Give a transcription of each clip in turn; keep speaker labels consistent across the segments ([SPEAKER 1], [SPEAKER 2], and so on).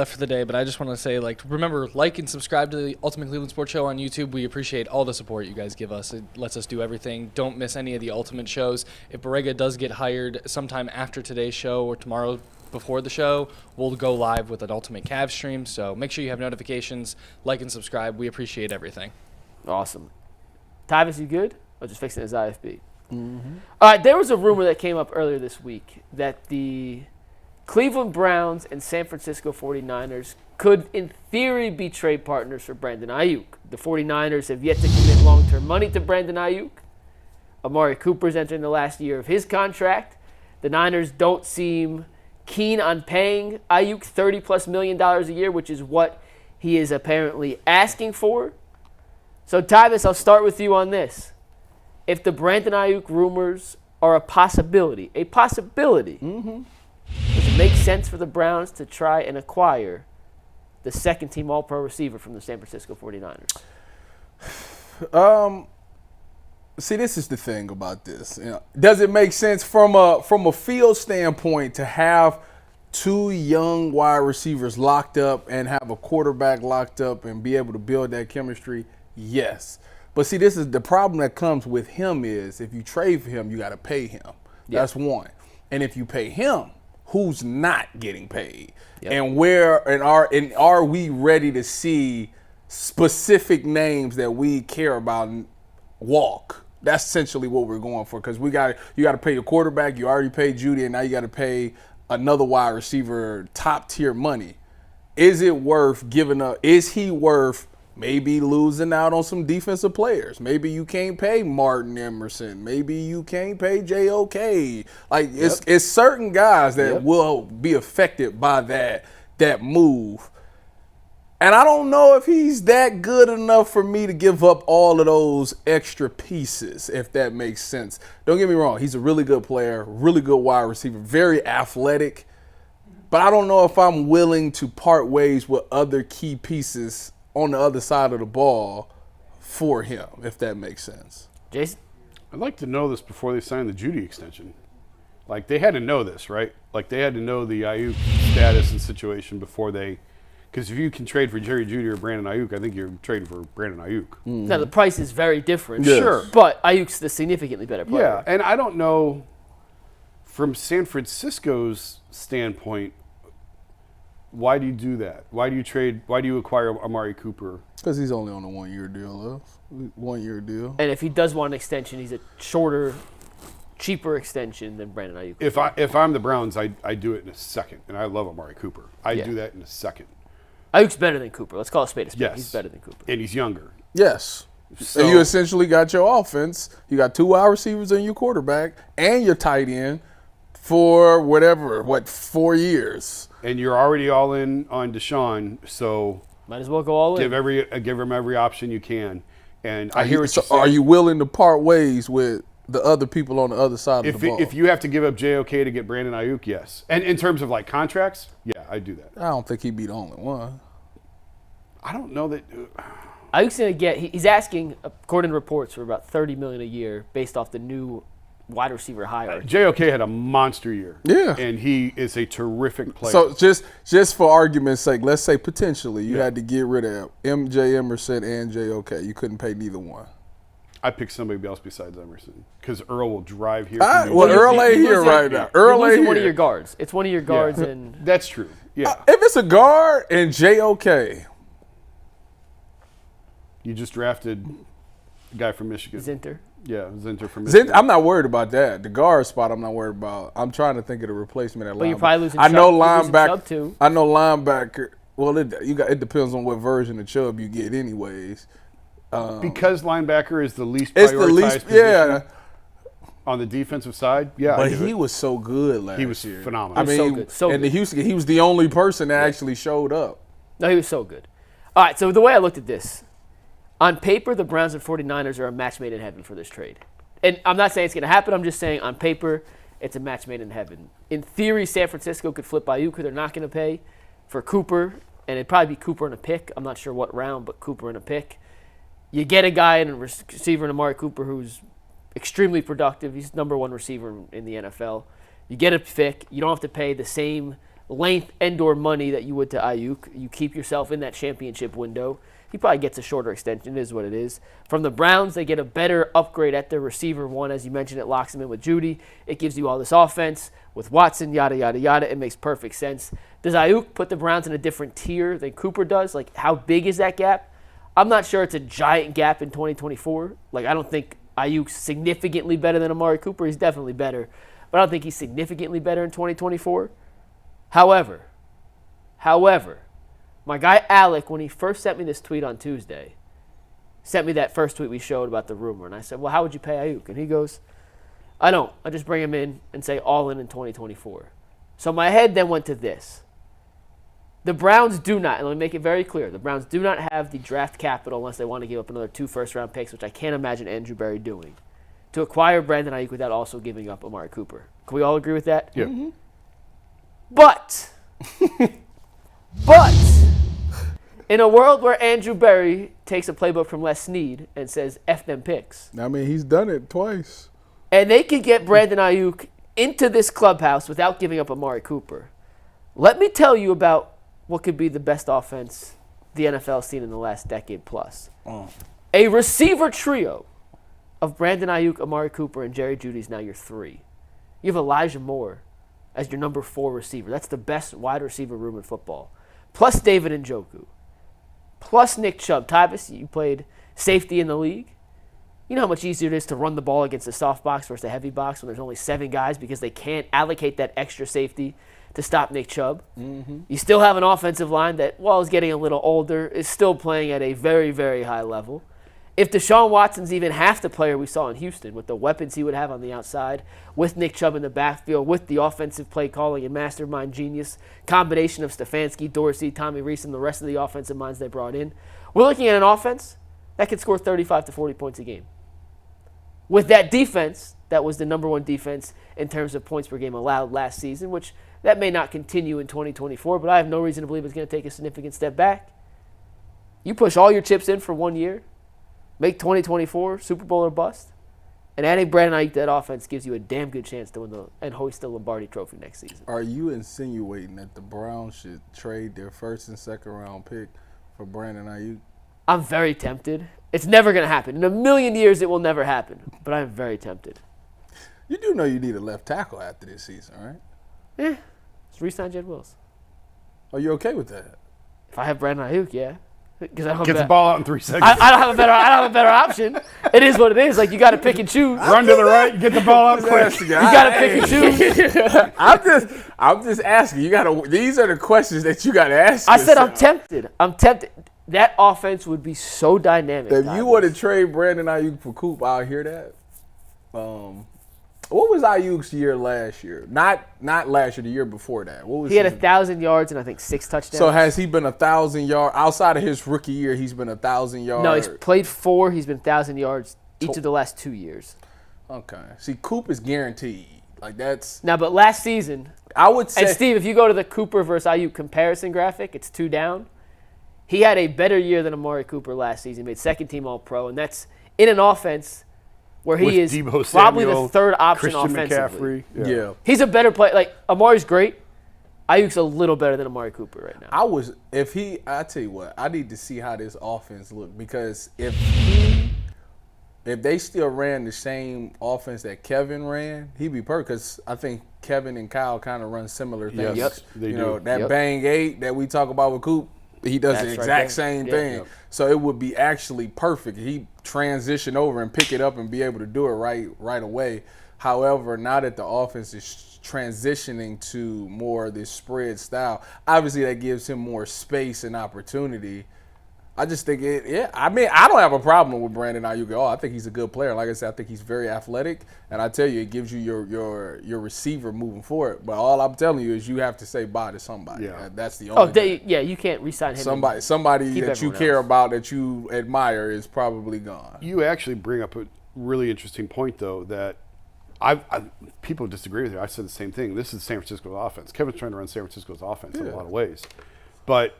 [SPEAKER 1] left for the day, but I just want to say, remember, like and subscribe to the Ultimate Cleveland Sports Show on YouTube. We appreciate all the support you guys give us. It lets us do everything. Don't miss any of the Ultimate shows. If Borrega does get hired sometime after today's show or tomorrow before the show, we'll go live with an Ultimate Cavs stream. So make sure you have notifications, like and subscribe. We appreciate everything.
[SPEAKER 2] Awesome. Tyvis, you good? Or just fixing his IFB? Mm-hmm. All right, there was a rumor that came up earlier this week that the Cleveland Browns and San Francisco 49ers could, in theory, be trade partners for Brandon Aiyuk. The 49ers have yet to commit long-term money to Brandon Aiyuk. Amari Cooper's entering the last year of his contract. The Niners don't seem keen on paying Aiyuk $30+ million a year, which is what he is apparently asking for. So, Tyvis, I'll start with you on this. If the Brandon Aiyuk rumors are a possibility, mm-hmm. Does it make sense for the Browns to try and acquire the second-team All-Pro receiver from the San Francisco 49ers?
[SPEAKER 3] See, this is the thing about this. Does it make sense from a field standpoint to have two young wide receivers locked up and have a quarterback locked up and be able to build that chemistry? Yes. But see, this is the problem that comes with him is if you trade for him, you got to pay him. Yep. That's one. And if you pay him, who's not getting paid? Yep. And are we ready to see specific names that we care about walk? That's essentially what we're going for, because you got to pay your quarterback. You already paid Judy, and now you got to pay another wide receiver top tier money. Is it worth giving up? Is he worth maybe losing out on some defensive players? Maybe you can't pay Martin Emerson. Maybe you can't pay JOK. It's certain guys that will be affected by that move. And I don't know if he's that good enough for me to give up all of those extra pieces, if that makes sense. Don't get me wrong. He's a really good player, really good wide receiver, very athletic. But I don't know if I'm willing to part ways with other key pieces on the other side of the ball for him, if that makes sense.
[SPEAKER 2] Jason?
[SPEAKER 4] I'd like to know this before they sign the Judy extension. They had to know this, right? They had to know the Aiyuk status and situation before they – because if you can trade for Jerry Judy or Brandon Aiyuk, I think you're trading for Brandon Aiyuk.
[SPEAKER 2] Mm-hmm. Now, the price is very different.
[SPEAKER 3] Yes.
[SPEAKER 2] Sure. But Ayuk's the significantly better player.
[SPEAKER 4] Yeah, and I don't know from San Francisco's standpoint, why do you do that? Why do you acquire Amari Cooper?
[SPEAKER 3] Because he's only on a 1 year deal, deal.
[SPEAKER 2] And if he does want an extension, he's a shorter, cheaper extension than Brandon Aiyuk.
[SPEAKER 4] If I'm the Browns, I do it in a second, and I love Amari Cooper. I do that in a second.
[SPEAKER 2] Ayuk's better than Cooper. Let's call a spade a spade.
[SPEAKER 4] Yes.
[SPEAKER 2] He's better than Cooper.
[SPEAKER 4] And he's younger.
[SPEAKER 3] Yes. So you essentially got your offense. You got two wide receivers and your quarterback and your tight end for 4 years.
[SPEAKER 4] And you're already all in on Deshaun, so
[SPEAKER 2] might as well go all in.
[SPEAKER 4] Give him every option you can. And I hear what you're saying.
[SPEAKER 3] Are you willing to part ways with the other people on the other side of the ball?
[SPEAKER 4] If you have to give up JOK to get Brandon Aiyuk, yes. And in terms of contracts, yeah, I do that.
[SPEAKER 3] I don't think he'd be the only one.
[SPEAKER 4] I don't know that.
[SPEAKER 2] Ayuk's going to get. He's asking, according to reports, for about $30 million a year based off the new wide receiver hire.
[SPEAKER 4] JOK had a monster year.
[SPEAKER 3] Yeah.
[SPEAKER 4] And he is a terrific player.
[SPEAKER 3] So just for argument's sake, let's say potentially you had to get rid of MJ Emerson and JOK. You couldn't pay neither one.
[SPEAKER 4] I pick somebody else besides Emerson because Earl will drive here.
[SPEAKER 3] Earl ain't here right now. Earl ain't here.
[SPEAKER 2] One of your guards. It's one of your guards, and
[SPEAKER 4] that's true. Yeah.
[SPEAKER 3] If it's a guard and JOK,
[SPEAKER 4] you just drafted a guy from Michigan.
[SPEAKER 2] Zinter.
[SPEAKER 4] Yeah, Zinter from Michigan.
[SPEAKER 3] I'm not worried about that. The guard spot, I'm not worried about. I'm trying to think of the replacement at linebacker.
[SPEAKER 2] But you're probably losing.
[SPEAKER 3] I know
[SPEAKER 2] Chubb too.
[SPEAKER 3] I know linebacker. Well, it depends on what version of Chubb you get, anyways.
[SPEAKER 4] Because linebacker is the least prioritized position on the defensive side. Yeah,
[SPEAKER 3] but he was so good last year.
[SPEAKER 4] He was phenomenal.
[SPEAKER 3] I mean, in the Houston, he was the only person that actually showed up.
[SPEAKER 2] No, he was so good. All right, so the way I looked at this, on paper, the Browns and 49ers are a match made in heaven for this trade. And I'm not saying it's going to happen. I'm just saying on paper, it's a match made in heaven. In theory, San Francisco could flip Aiyuk, who they're not going to pay, for Cooper, and it'd probably be Cooper and a pick. I'm not sure what round, but Cooper and a pick. You get a guy and a receiver in Amari Cooper who's extremely productive. He's number one receiver in the NFL. You get a pick. You don't have to pay the same length and/or money that you would to Aiyuk. You keep yourself in that championship window. He probably gets a shorter extension. It is what it is. From the Browns, they get a better upgrade at their receiver one. As you mentioned, it locks them in with Judy. It gives you all this offense with Watson, yada, yada, yada. It makes perfect sense. Does Aiyuk put the Browns in a different tier than Cooper does? Like, how big is that gap? I'm not sure it's a giant gap in 2024. Like, I don't think Ayuk's significantly better than Amari Cooper. He's definitely better. But I don't think he's significantly better in 2024. However, my guy Alec, when he first sent me this tweet on Tuesday, sent me that first tweet we showed about the rumor. And I said, well, how would you pay Aiyuk? And he goes, I don't. I just bring him in and say all in 2024. So my head then went to this. The Browns do not, and let me make it very clear, the Browns do not have the draft capital unless they want to give up another 2 first-round picks, which I can't imagine Andrew Berry doing, to acquire Brandon Aiyuk without also giving up Amari Cooper. Can we all agree with that?
[SPEAKER 4] Yeah.
[SPEAKER 2] Mm-hmm. But, in a world where Andrew Berry takes a playbook from Les Snead and says, F them picks,
[SPEAKER 3] I mean, he's done it twice.
[SPEAKER 2] and they can get Brandon Aiyuk into this clubhouse without giving up Amari Cooper, let me tell you about what could be the best offense the NFL's seen in the last decade plus. A receiver trio of Brandon Aiyuk, Amari Cooper, and Jerry Jeudy is now your 3. You have Elijah Moore as your number 4 receiver. That's the best wide receiver room in football. Plus David Njoku. Plus Nick Chubb. Tyvus, you played safety in the league. You know how much easier it is to run the ball against a soft box versus a heavy box when there's only 7 guys because they can't allocate that extra safety to stop Nick Chubb. Mm-hmm. You still have an offensive line that, while is getting a little older, is still playing at a very, very high level. If Deshaun Watson's even half the player we saw in Houston, with the weapons he would have on the outside, with Nick Chubb in the backfield, with the offensive play calling and mastermind genius combination of Stefanski, Dorsey, Tommy Rees, and the rest of the offensive minds they brought in, we're looking at an offense that could score 35 to 40 points a game. With that defense, that was the number 1 defense in terms of points per game allowed last season, which that may not continue in 2024, but I have no reason to believe it's going to take a significant step back. You push all your chips in for 1 year, make 2024 Super Bowl or bust, and adding Brandon Aiyuk to that offense gives you a damn good chance to win and hoist the Lombardi Trophy next season.
[SPEAKER 3] Are you insinuating that the Browns should trade their 1st and 2nd round pick for Brandon Aiyuk?
[SPEAKER 2] I'm very tempted. It's never going to happen. In a million years, it will never happen, but I'm very tempted.
[SPEAKER 3] You do know you need a left tackle after this season, right?
[SPEAKER 2] Yeah. Just re-sign Jed Wills.
[SPEAKER 3] Are you okay with that?
[SPEAKER 2] If I have Brandon Aiyuk, yeah. Because I don't
[SPEAKER 4] Get
[SPEAKER 2] have
[SPEAKER 4] the ball out in 3 seconds.
[SPEAKER 2] I don't have a better option. It is what it is. Like, you got to pick and choose.
[SPEAKER 4] Run to the right, get the ball out quick.
[SPEAKER 2] You got to pick and choose.
[SPEAKER 3] I'm just asking. These are the questions that you got to ask
[SPEAKER 2] I said
[SPEAKER 3] yourself.
[SPEAKER 2] I'm tempted. That offense would be so dynamic.
[SPEAKER 3] If you were to trade Brandon Aiyuk for Coop, I'll hear that. What was Ayuk's year last year? Not last year, the year before that. What was
[SPEAKER 2] he had 1,000 yards and I think 6 touchdowns.
[SPEAKER 3] So has he been 1,000 yards outside of his rookie year? He's been 1,000 yards.
[SPEAKER 2] No, he's played 4. He's been 1,000 yards each of the last 2 years.
[SPEAKER 3] Okay. See, Coop is guaranteed. Like that's
[SPEAKER 2] now, but last season,
[SPEAKER 3] I would say.
[SPEAKER 2] And Steve, if you go to the Cooper versus Aiyuk comparison graphic, it's 2 down. He had a better year than Amari Cooper last season. Made 2nd team All-Pro, and that's in an offense where he
[SPEAKER 4] With
[SPEAKER 2] is
[SPEAKER 4] Deebo
[SPEAKER 2] probably
[SPEAKER 4] Samuel,
[SPEAKER 2] the 3rd option
[SPEAKER 4] Christian
[SPEAKER 2] offensively.
[SPEAKER 4] McCaffrey.
[SPEAKER 3] Yeah.
[SPEAKER 2] He's a better player. Like, Amari's great. Ayuk's a little better than Amari Cooper right now.
[SPEAKER 3] I tell you what, I need to see how this offense look because if they still ran the same offense that Kevin ran, he'd be perfect because I think Kevin and Kyle kind of run similar things.
[SPEAKER 4] Yes, they do.
[SPEAKER 3] That bang 8 that we talk about with Coop, he does
[SPEAKER 2] That's
[SPEAKER 3] the
[SPEAKER 2] right
[SPEAKER 3] exact
[SPEAKER 2] there.
[SPEAKER 3] same
[SPEAKER 2] Yeah.
[SPEAKER 3] thing. So it would be actually perfect. He transition over and pick it up and be able to do it right away. However, now that the offense is transitioning to more of this spread style, obviously that gives him more space and opportunity. I just think I don't have a problem with Brandon Aiyuk at all. I think he's a good player. Like I said, I think he's very athletic, and I tell you, it gives you your receiver moving forward. But all I'm telling you is you have to say bye to somebody.
[SPEAKER 4] Yeah.
[SPEAKER 3] That's the only thing.
[SPEAKER 2] You can't re-sign him.
[SPEAKER 3] Somebody
[SPEAKER 2] keep
[SPEAKER 3] that you
[SPEAKER 2] everyone
[SPEAKER 3] care
[SPEAKER 2] else.
[SPEAKER 3] about, that you admire, is probably gone.
[SPEAKER 4] You actually bring up a really interesting point, though, that people disagree with you. I said the same thing. This is San Francisco's offense. Kevin's trying to run San Francisco's offense in a lot of ways. But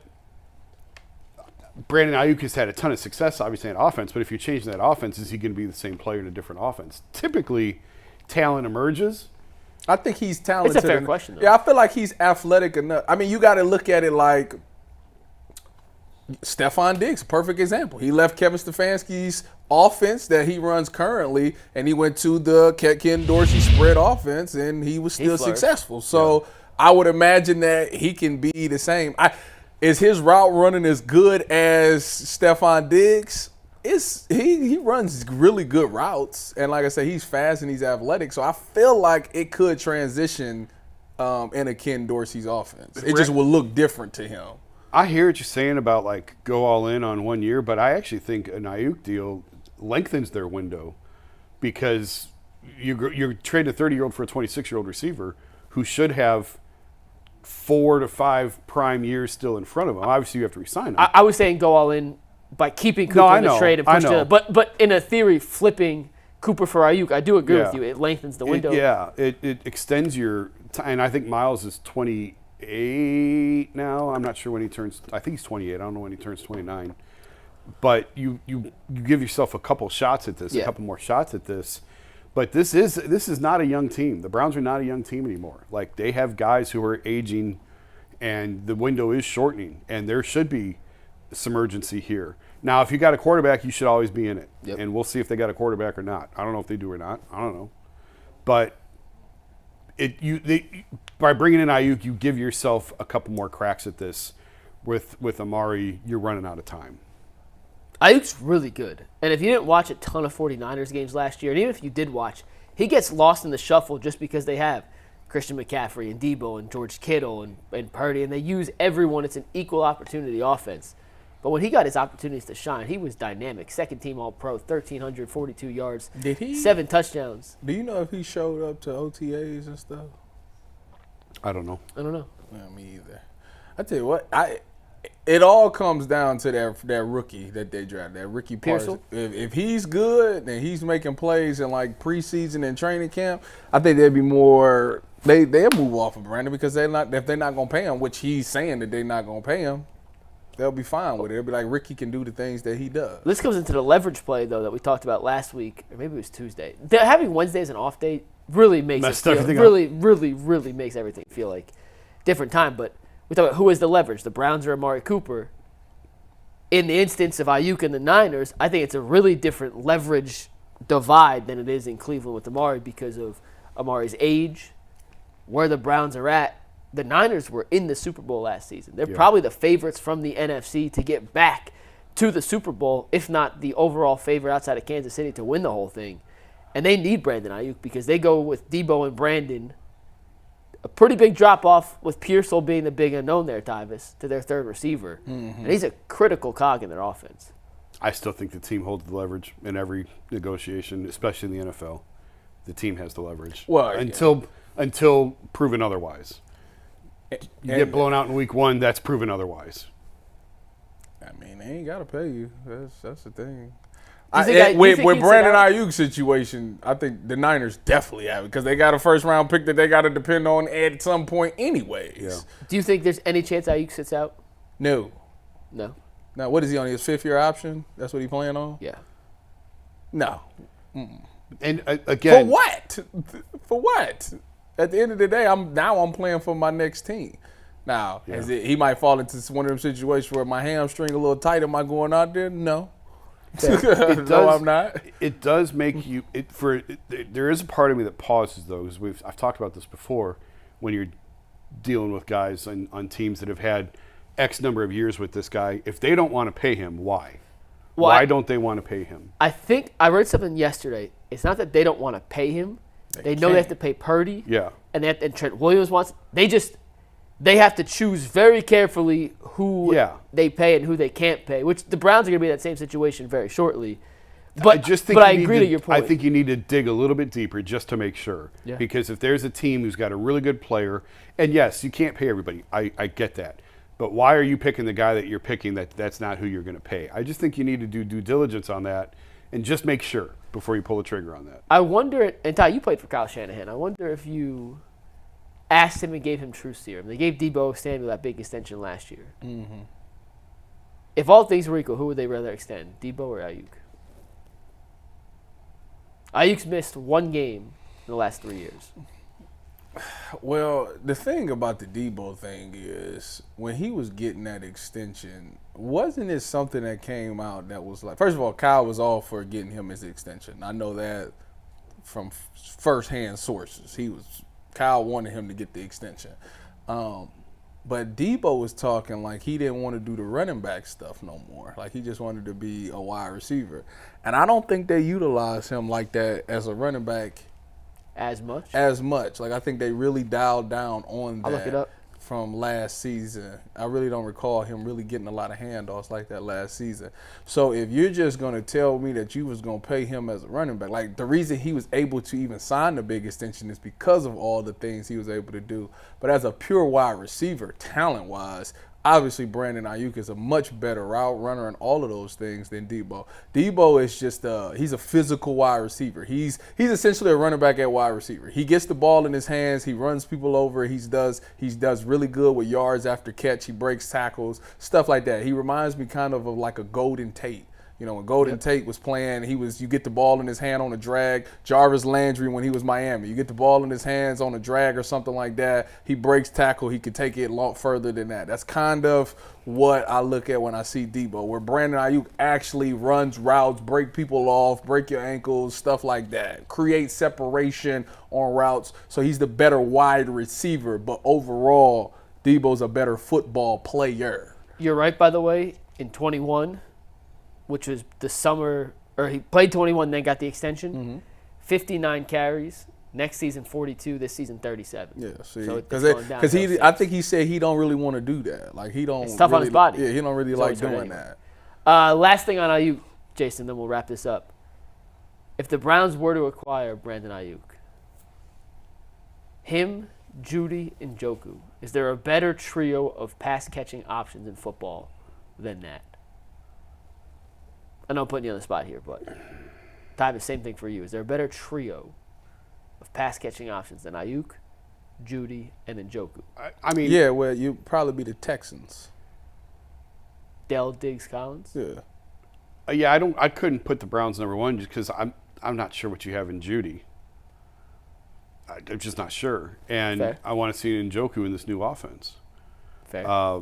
[SPEAKER 4] Brandon Aiyuk has had a ton of success, obviously, in offense. But if you change that offense, is he going to be the same player in a different offense? Typically, talent emerges.
[SPEAKER 3] I think he's talented.
[SPEAKER 2] It's a fair question, though.
[SPEAKER 3] Yeah, I feel like he's athletic enough. I mean, you got to look at it like Stephon Diggs, perfect example. He left Kevin Stefanski's offense that he runs currently, and he went to the Ken Dorsey spread offense, and he was still successful. So I would imagine that he can be the same. Is his route running as good as Stephon Diggs? He runs really good routes, and like I said, he's fast and he's athletic. So I feel like it could transition into Ken Dorsey's offense. It just will look different to him.
[SPEAKER 4] I hear what you're saying about like go all in on 1 year, but I actually think an Aiyuk deal lengthens their window because you're trading a 30-year-old for a 26-year-old receiver who should have 4 to 5 prime years still in front of him. Obviously, you have to resign him.
[SPEAKER 2] I was saying go all in by keeping Cooper in the trade and push to. But in a theory, flipping Cooper for Aiyuk, I do agree with you. It lengthens the window.
[SPEAKER 4] It extends your time. And I think Miles is 28 now. I'm not sure when he turns. I think he's 28. I don't know when he turns 29. But you give yourself a couple shots at this, a couple more shots at this. But this is not a young team. The Browns are not a young team anymore. Like they have guys who are aging, and the window is shortening, and there should be some urgency here. Now, if you got a quarterback, you should always be in it, and we'll see if they got a quarterback or not. I don't know if they do or not. I don't know, but by bringing in Aiyuk, you give yourself a couple more cracks at this. With Amari, you're running out of time.
[SPEAKER 2] Ayuk's really good. And if you didn't watch a ton of 49ers games last year, and even if you did watch, he gets lost in the shuffle just because they have Christian McCaffrey and Debo and George Kittle and Purdy, and they use everyone. It's an equal opportunity offense. But when he got his opportunities to shine, he was dynamic. Second team All-Pro, 1,342 yards, 7 touchdowns.
[SPEAKER 3] Do you know if he showed up to OTAs and stuff?
[SPEAKER 4] I don't know.
[SPEAKER 2] I don't know.
[SPEAKER 3] Yeah, me either. I tell you what, it all comes down to that rookie that they drafted, that Ricky Parsons. If he's good and he's making plays in like preseason and training camp, I think they'd be more. They'll move off of Brandon because if they're not gonna pay him, which he's saying that they're not gonna pay him, they'll be fine with it. It'll be like Ricky can do the things that he does.
[SPEAKER 2] This comes into the leverage play though that we talked about last week, or maybe it was Tuesday. Having Wednesday as an off day really makes really makes everything feel like different time. But we talk about who is the leverage, the Browns or Amari Cooper. In the instance of Aiyuk and the Niners, I think it's a really different leverage divide than it is in Cleveland with Amari because of Amari's age, where the Browns are at. The Niners were in the Super Bowl last season. They're probably the favorites from the NFC to get back to the Super Bowl, if not the overall favorite outside of Kansas City to win the whole thing. And they need Brandon Aiyuk because they go with Debo and Brandon. A pretty big drop-off with Pearsall being the big unknown there, Tyvis, to their third receiver. Mm-hmm. And he's a critical cog in their offense.
[SPEAKER 4] I still think the team holds the leverage in every negotiation, especially in the NFL. The team has the leverage.
[SPEAKER 3] Well,
[SPEAKER 4] until proven otherwise. You get blown out in week 1, that's proven otherwise.
[SPEAKER 3] I mean, they ain't got to pay you. That's the thing. With Brandon Aiyuk's situation, I think the Niners definitely have it because they got a first-round pick that they got to depend on at some point anyways.
[SPEAKER 4] Yeah.
[SPEAKER 2] Do you think there's any chance Aiyuk sits out?
[SPEAKER 3] No.
[SPEAKER 2] No?
[SPEAKER 3] Now, what is he on, his 5th-year option? That's what he playing on?
[SPEAKER 2] Yeah.
[SPEAKER 3] No.
[SPEAKER 4] And again.
[SPEAKER 3] For what? For what? At the end of the day, I'm playing for my next team. Now, he might fall into one of them situations where my hamstring a little tight. Am I going out there? No. No, I'm not.
[SPEAKER 4] It does make you. There is a part of me that pauses though, because I've talked about this before. When you're dealing with guys on teams that have had X number of years with this guy, if they don't want to pay him, why? Why don't they want to pay him?
[SPEAKER 2] I think I read something yesterday. It's not that they don't want to pay him. They know they have to pay Purdy.
[SPEAKER 4] Yeah.
[SPEAKER 2] And Trent Williams wants. They have to choose very carefully who they pay and who they can't pay, which the Browns are going to be in that same situation very shortly. But I agree to your point.
[SPEAKER 4] I think you need to dig a little bit deeper just to make sure. Yeah. Because if there's a team who's got a really good player, and yes, you can't pay everybody. I get that. But why are you picking the guy that you're picking that's not who you're going to pay? I just think you need to do due diligence on that and just make sure before you pull the trigger on that.
[SPEAKER 2] I wonder, and Ty, you played for Kyle Shanahan. I wonder if you asked him and gave him true serum. They gave Debo Samuel that big extension last year. Mm-hmm. If all things were equal, who would they rather extend, Debo or Aiyuk? Ayuk's missed one game in the last 3 years.
[SPEAKER 3] Well, the thing about the Debo thing is when he was getting that extension, wasn't it something that came out that was like, first of all, Kyle was all for getting him his extension. I know that from firsthand sources. Kyle wanted him to get the extension. But Debo was talking like he didn't want to do the running back stuff no more. Like he just wanted to be a wide receiver. And I don't think they utilize him like that as a running back
[SPEAKER 2] As much?
[SPEAKER 3] Like I think they really dialed down on that
[SPEAKER 2] I'll look it up.
[SPEAKER 3] from last season. I really don't recall him really getting a lot of handoffs like that last season. So if you're just going to tell me that you was going to pay him as a running back, like the reason he was able to even sign the big extension is because of all the things he was able to do. But as a pure wide receiver, talent-wise, obviously Brandon Aiyuk is a much better route runner and all of those things than Debo. Debo is just he's a physical wide receiver. He's essentially a running back at wide receiver. He gets the ball in his hands, he runs people over, he does really good with yards after catch, he breaks tackles, stuff like that. He reminds me kind of like a Golden Tate. You know, when Golden Tate was playing, you get the ball in his hand on a drag. Jarvis Landry when he was Miami, you get the ball in his hands on a drag or something like that. He breaks tackle. He could take it a lot further than that. That's kind of what I look at when I see Debo, where Brandon Aiyuk actually runs routes, break people off, break your ankles, stuff like that. Create separation on routes. So he's the better wide receiver, but overall, Debo's a better football player.
[SPEAKER 2] You're right, by the way, in 21, which was the summer, or he played 21, then got the extension. 59 carries. Next season 42. This season 37.
[SPEAKER 3] Yeah, see,
[SPEAKER 2] so
[SPEAKER 3] because I think he said he don't really want to do that. Like he don't.
[SPEAKER 2] It's tough
[SPEAKER 3] really,
[SPEAKER 2] on his body.
[SPEAKER 3] Yeah, he don't really
[SPEAKER 2] He's
[SPEAKER 3] like
[SPEAKER 2] always hurt
[SPEAKER 3] doing
[SPEAKER 2] anyway.
[SPEAKER 3] that.
[SPEAKER 2] Last thing on Ayuk, Jason, then we'll wrap this up. If the Browns were to acquire Brandon Aiyuk, him, Judy, and Njoku, is there a better trio of pass-catching options in football than that? I know I'm putting you on the spot here, but Ty, the same thing for you. Is there a better trio of pass-catching options than Ayuk, Judy, and Njoku?
[SPEAKER 4] I mean,
[SPEAKER 3] Yeah, well, you probably be the Texans.
[SPEAKER 2] Dell, Diggs, Collins?
[SPEAKER 3] Yeah.
[SPEAKER 4] I couldn't put the Browns number one just because I'm not sure what you have in Judy. I'm just not sure, and
[SPEAKER 2] Fair.
[SPEAKER 4] I want to see Njoku in this new offense.
[SPEAKER 2] Fair.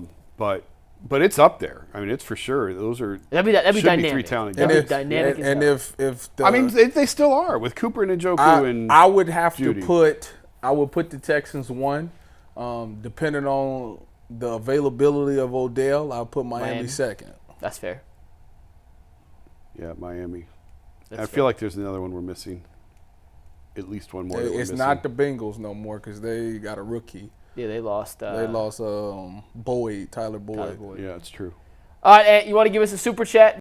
[SPEAKER 4] But it's up there. I mean, it's for sure. Those are
[SPEAKER 2] that'd be
[SPEAKER 4] should be
[SPEAKER 2] dynamic.
[SPEAKER 4] three talented
[SPEAKER 2] That'd
[SPEAKER 4] guys.
[SPEAKER 2] be dynamic as
[SPEAKER 3] and
[SPEAKER 2] hell.
[SPEAKER 3] if the,
[SPEAKER 4] I mean, they still are with Cooper and Njoku and
[SPEAKER 3] I would have
[SPEAKER 4] Judy.
[SPEAKER 3] to put the Texans one, depending on the availability of Odell. I'll put Miami second.
[SPEAKER 2] That's fair.
[SPEAKER 4] Yeah, Miami.
[SPEAKER 2] That's
[SPEAKER 4] I feel like there's another one we're missing. At least one more.
[SPEAKER 3] It's not the Bengals no more because they got a rookie.
[SPEAKER 2] Yeah, they lost.
[SPEAKER 3] They lost Tyler Boyd.
[SPEAKER 2] Tyler Boyd.
[SPEAKER 4] Yeah, it's true.
[SPEAKER 2] All right, Ant, you want to give us a super chat?